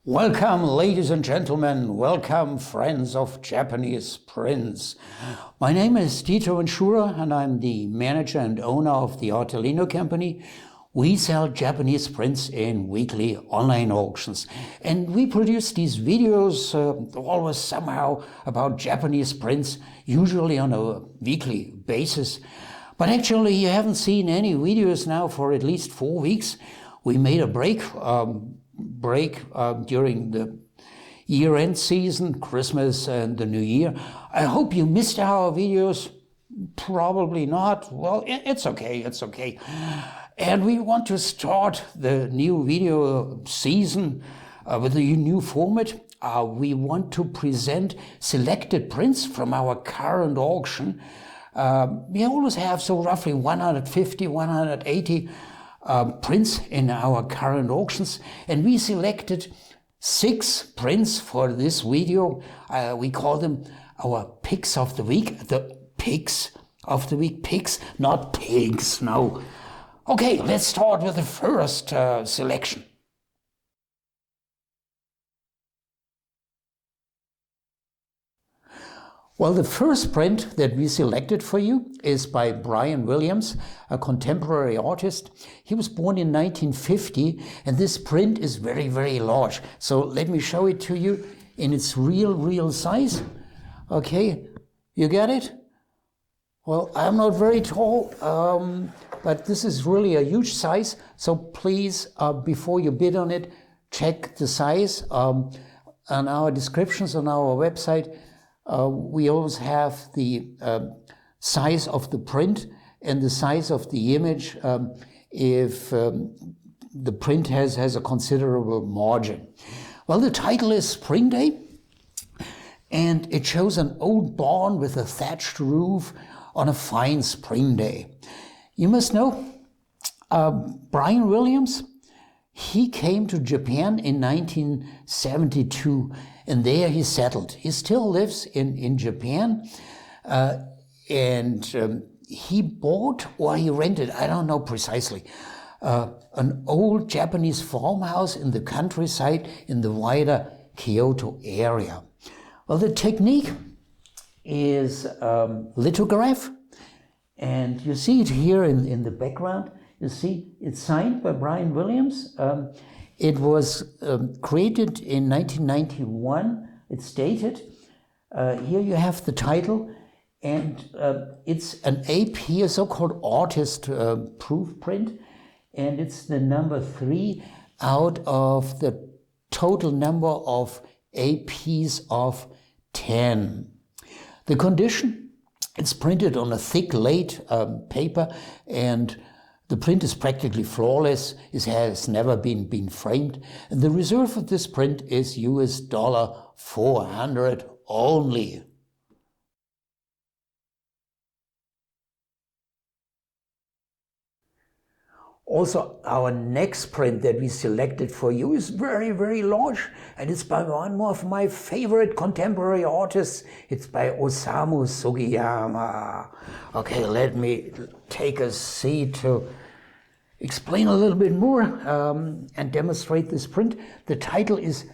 Welcome, ladies and gentlemen. Welcome, friends of Japanese prints. My name is Dieter Ventura, and I'm the manager and owner of the Artelino company. We sell Japanese prints in weekly online auctions. And we produce these videos always somehow about Japanese prints, usually on a weekly basis. But actually, you haven't seen any videos now for at least 4 weeks. We made a break during the year-end season, Christmas and the New Year. I hope you missed our videos. Probably not. Well, it's okay. And we want to start the new video season with a new format. We want to present selected prints from our current auction. We always have so roughly 150, 180 prints in our current auctions, and we selected 6 prints for this video. We call them our picks of the week. The picks of the week. Picks, not pigs, no. Okay, let's start with the first selection. Well, the first print that we selected for you is by Brian Williams, a contemporary artist. He was born in 1950, and this print is very, very large. So let me show it to you in its real size. Okay, you get it? Well, I'm not very tall, but this is really a huge size. So please, before you bid on it, check the size. On our descriptions on our website, we always have the size of the print and the size of the image if the print has a considerable margin. Well, the title is Spring Day, and it shows an old barn with a thatched roof on a fine spring day. You must know, Brian Williams, he came to Japan in 1972, and there he settled. He still lives in Japan, and he bought or he rented, I don't know precisely, an old Japanese farmhouse in the countryside in the wider Kyoto area. Well, the technique is lithograph, and you see it here in the background. You see, it's signed by Brian Williams. It was created in 1991. It's dated. Here you have the title, and it's an AP, a so-called artist proof print, and it's the number 3 out of the total number of APs of 10. The condition, it's printed on a thick laid paper, and the print is practically flawless. It has never been framed. And the reserve of this print is $400 only. Also, our next print that we selected for you is very, very large, and it's by one of my favorite contemporary artists. It's by Osamu Sugiyama. Okay, let me take a seat to explain a little bit more and demonstrate this print. The title is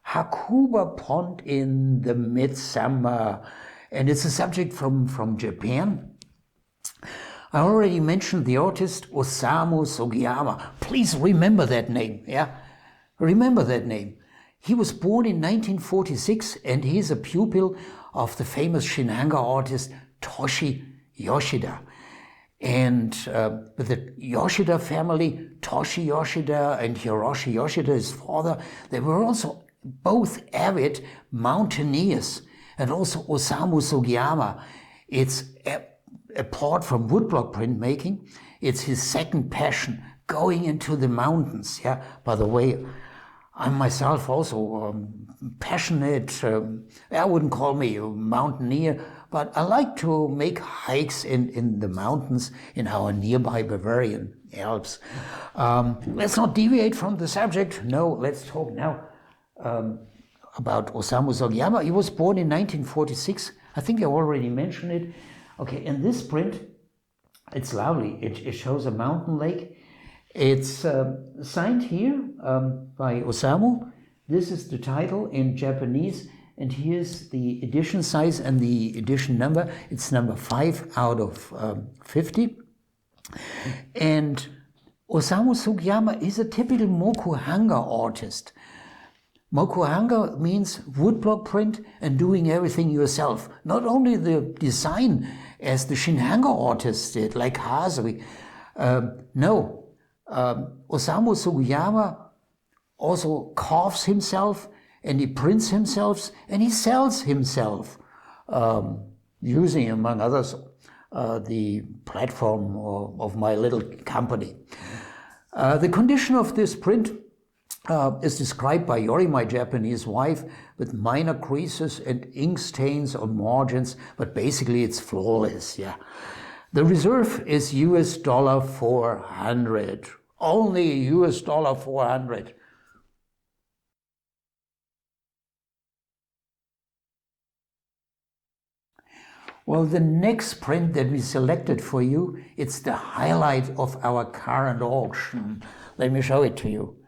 Hakuba Pond in the Midsummer, and it's a subject from Japan. I already mentioned the artist Osamu Sugiyama. Please remember that name, yeah? Remember that name. He was born in 1946, and he is a pupil of the famous Shinanga artist Toshi Yoshida. And with the Yoshida family, Toshi Yoshida and Hiroshi Yoshida, his father, they were also both avid mountaineers. And also Osamu Sugiyama, it's apart from woodblock printmaking, it's his second passion, going into the mountains. Yeah. By the way, I'm myself also passionate. I wouldn't call me a mountaineer, but I like to make hikes in the mountains in our nearby Bavarian Alps. Let's not deviate from the subject. No, let's talk now about Osamu Sugiyama. He was born in 1946. I think I already mentioned it. Okay, in this print, it's lovely. It shows a mountain lake. It's signed here by Osamu, This is the title in Japanese, and here's the edition size and the edition number. It's number 5 out of 50. And Osamu Sugiyama is a typical mokuhanga artist. Mokuhanga means woodblock print and doing everything yourself. Not only the design as the Shinhanga artists did, like Azuri. No, Osamu Sugiyama also carves himself, and he prints himself, and he sells himself, using, among others, the platform of my little company. The condition of this print is described by Yori, my Japanese wife, with minor creases and ink stains on margins, but basically it's flawless, yeah. The reserve is US dollar 400, only US dollar 400. Well, the next print that we selected for you, it's the highlight of our current auction. Let me show it to you.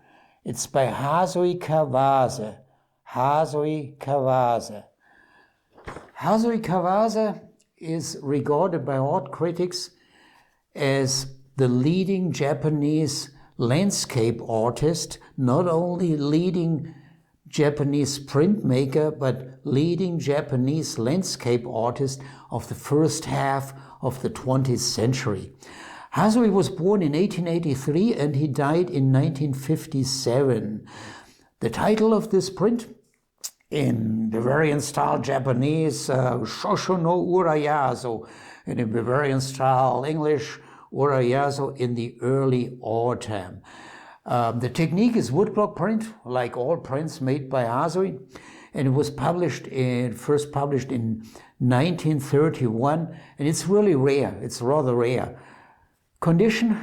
It's by Hasui Kawase. Hasui Kawase. Hasui Kawase is regarded by art critics as the leading Japanese landscape artist, not only leading Japanese printmaker, but leading Japanese landscape artist of the first half of the 20th century. Azuri was born in 1883 and he died in 1957. The title of this print, in Bavarian style Japanese, Shosho no Urayasu, and in Bavarian style English, Urayasu in the early autumn. The technique is woodblock print, like all prints made by Azuri, and it was first published in 1931, and it's really rare. It's rather rare. Condition,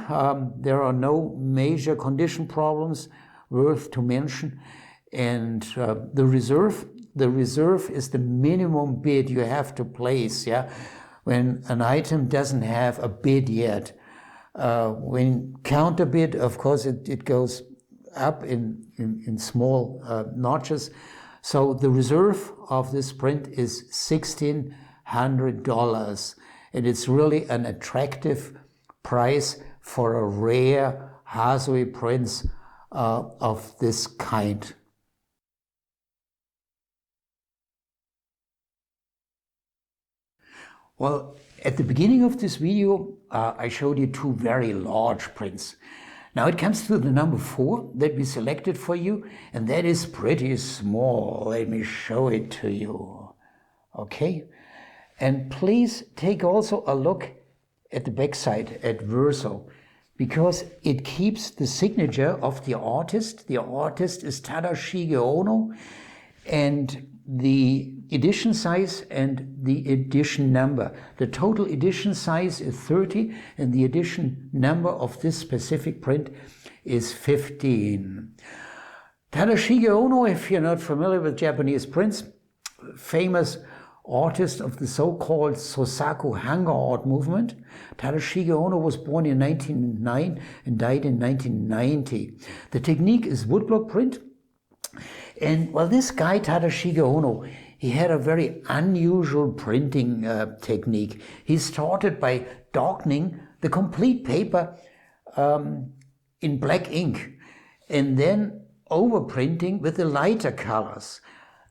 there are no major condition problems worth to mention, and the reserve is the minimum bid you have to place, yeah, when an item doesn't have a bid yet. When counter bid, of course, it goes up in small notches. So the reserve of this print is $1,600, and it's really an attractive price for a rare Azuri prints of this kind. Well, at the beginning of this video, I showed you 2 very large prints. Now it comes to the number 4 that we selected for you, and that is pretty small. Let me show it to you. Okay? And please take also a look at the backside, at verso, because it keeps the signature of the artist. The artist is Tadashi Ono, and the edition size and the edition number. The total edition size is 30, and the edition number of this specific print is 15. Tadashi Ono, if you're not familiar with Japanese prints, famous artist of the so-called Sosaku Hanga art movement. Tadashi Ono was born in 1909 and died in 1990. The technique is woodblock print. And well, this guy, Tadashi Ono, he had a very unusual printing technique. He started by darkening the complete paper in black ink and then overprinting with the lighter colors.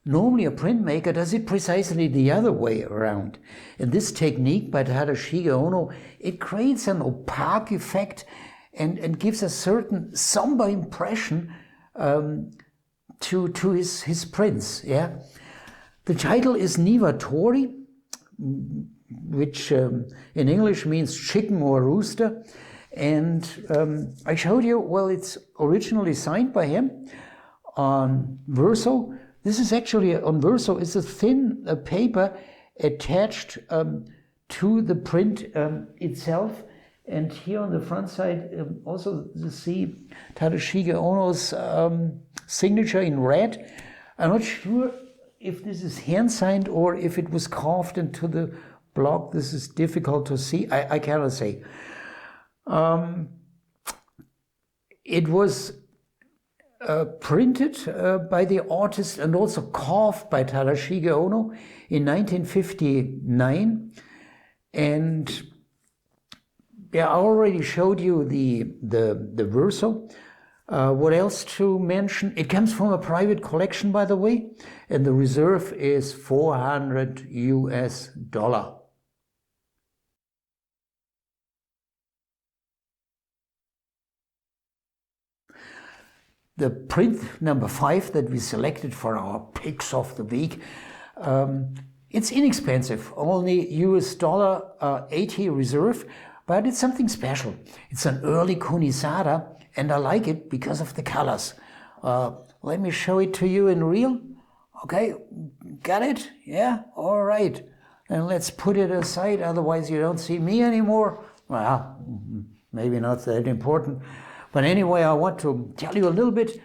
Normally a printmaker does it precisely the other way around. And this technique by Tadashi Ono, it creates an opaque effect and gives a certain somber impression to his prints, yeah. The title is Niwatori, which in English means chicken or rooster. And I showed you, well, it's originally signed by him on verso. This is actually on verso. It's a thin paper attached to the print itself. And here on the front side, also you see Tadashi Ono's signature in red. I'm not sure if this is hand-signed or if it was carved into the block. This is difficult to see. I cannot say. It was printed by the artist and also carved by Tadashi Ono in 1959. And yeah, I already showed you the verso. What else to mention? It comes from a private collection, by the way, and the reserve is $400 US. The print number 5 that we selected for our picks of the week, it's inexpensive, only $80 reserve, but it's something special. It's an early Kunisada, and I like it because of the colors. Let me show it to you in real. Okay, got it? Yeah, all right. And let's put it aside, otherwise you don't see me anymore. Well, maybe not that important. But anyway, I want to tell you a little bit.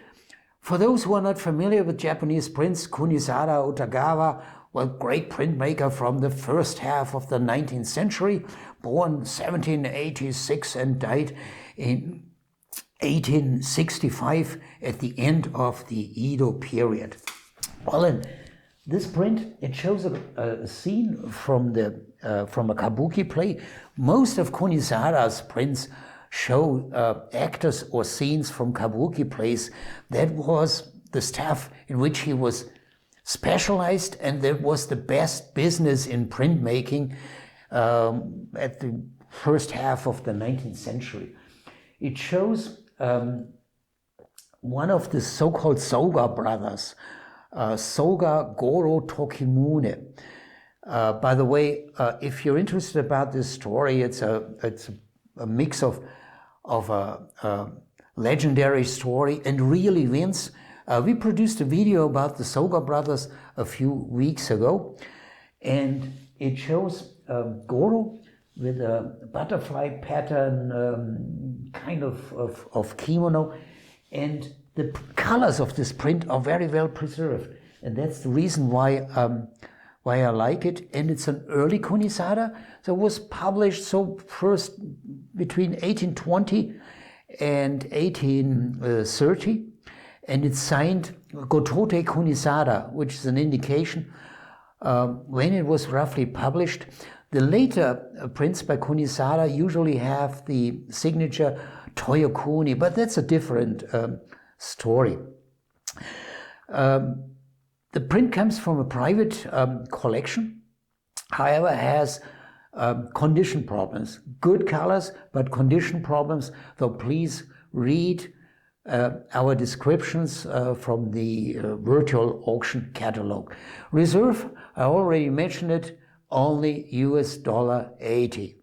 For those who are not familiar with Japanese prints, Kunisada Utagawa was a great printmaker from the first half of the 19th century, born 1786 and died in 1865 at the end of the Edo period. Well, in this print, it shows a scene from a kabuki play. Most of Kunisada's prints show actors or scenes from kabuki plays. That was the stuff in which he was specialized, and that was the best business in printmaking at the first half of the 19th century. It shows one of the so-called Soga brothers, Soga Goro Tokimune. By the way, if you're interested about this story, it's a mix of a legendary story and real events. We produced a video about the Soga brothers a few weeks ago, and it shows Goro with a butterfly pattern kind of kimono, and the colors of this print are very well preserved, and that's the reason why I like it. And it's an early Kunisada, so it was published first between 1820 and 1830, and it's signed Gotote Kunisada, which is an indication when it was roughly published. The later prints by Kunisada usually have the signature Toyokuni, but that's a different story. The print comes from a private collection, however, has condition problems. Good colors, but condition problems, so please read our descriptions from the virtual auction catalog. Reserve, I already mentioned it, only $80.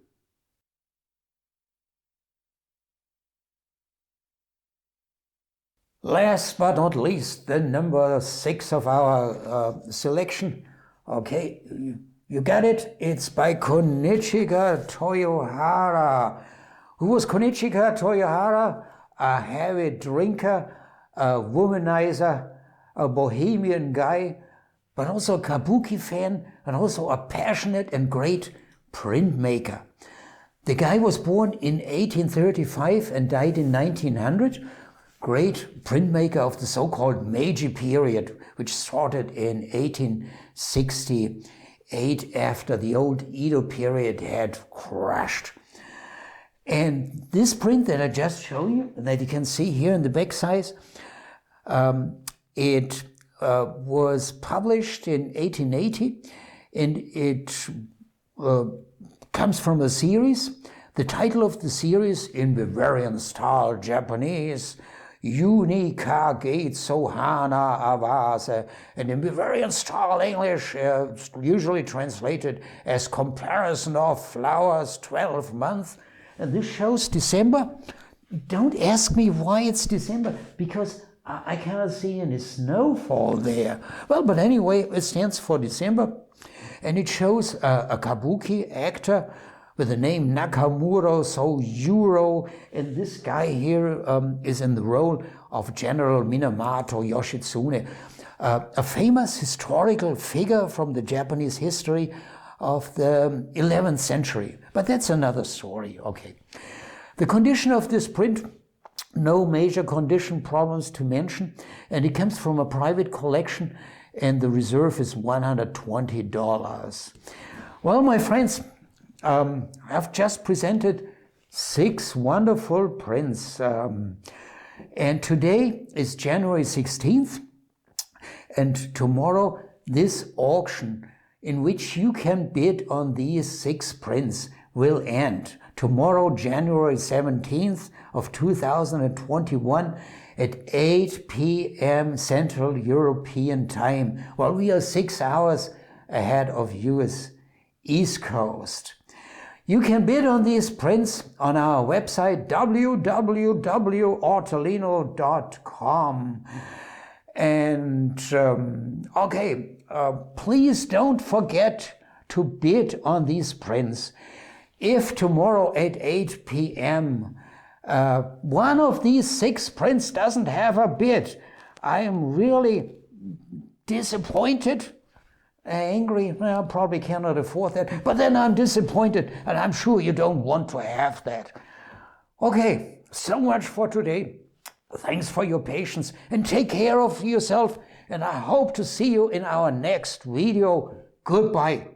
Last but not least, the number 6 of our selection. Okay, you got it? It's by Konichika Toyohara. Who was Konichika Toyohara? A heavy drinker, a womanizer, a bohemian guy, but also a kabuki fan, and also a passionate and great printmaker. The guy was born in 1835 and died in 1900. Great printmaker of the so-called Meiji period, which started in 1868 after the old Edo period had crashed. And this print that I just showed you, that you can see here in the back size, it was published in 1880, and it comes from a series. The title of the series in Bavarian style Japanese, Unika Gate Sohana Avase, and in Bavarian style English, usually translated as Comparison of Flowers 12 Months. And this shows December. Don't ask me why it's December, because I cannot see any snowfall there. Well, but anyway, it stands for December. And it shows a kabuki actor with the name Nakamuro Soyuro. And this guy here is in the role of General Minamoto Yoshitsune, a famous historical figure from the Japanese history of the 11th century. But that's another story, okay. The condition of this print, no major condition problems to mention, and it comes from a private collection, and the reserve is $120. Well, my friends, I've just presented 6 wonderful prints, and today is January 16th, and tomorrow this auction in which you can bid on these 6 prints will end. Tomorrow, January 17th of 2021 at 8 p.m. Central European Time. Well, we are 6 hours ahead of US East Coast. You can bid on these prints on our website www.artelino.com. And please don't forget to bid on these prints. If tomorrow at 8 p.m. One of these 6 prints doesn't have a bid, I am really disappointed, angry. Well, I probably cannot afford that, but then I'm disappointed, and I'm sure you don't want to have that. Okay, so much for today. Thanks for your patience, and take care of yourself, and I hope to see you in our next video. Goodbye.